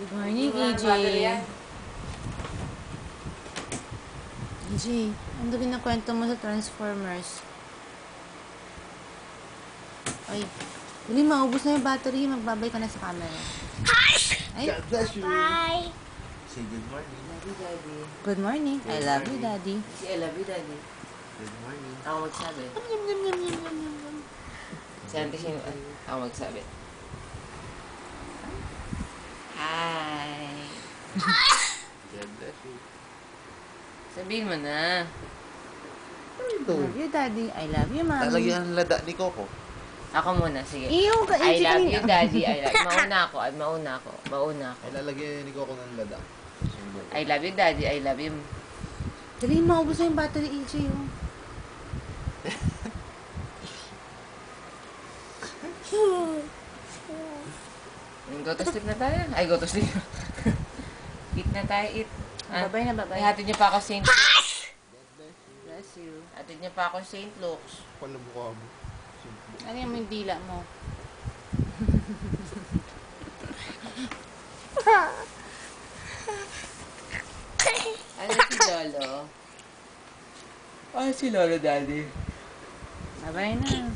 Good morning, AJ. AJ, ano rin na kwento mo sa Transformers? Ay, dali, maubos na yung battery. Magbabay ka na sa camera. Ay, God bless you. Bye. Say good morning. Love you, Daddy. good morning. I love you, Daddy. Say, I love you, Daddy. Good morning. Ako magsabi. Yum, yum, yum, yum, yum, yum, yum. Si Auntie Shin, ako magsabi. Hi. God bless you. Sabihin mo na. I love you, Daddy. I love you, Mommy. Lalagyan ang lada ni Coco. Ako muna, sige. Iyo ka, I AJ, love kanina. you, Daddy. I love you. Mauna ako. Ay, lalagyan ni Coco ng lada. I love you, Daddy. I love you. Dali, maubos na yung battery, AJ. Oh. Go to sleep na tayo. Ay, go to sleep. Eat na tayo, eat. Babay na, babay. Ay, hatid niyo pa ako St. Luke's. Bless you. Hatid niyo pa ako St. Luke's. Palamukha mo. Ano yung dila mo? Ano si Lolo? Ay, si Lolo, Daddy. Babay na.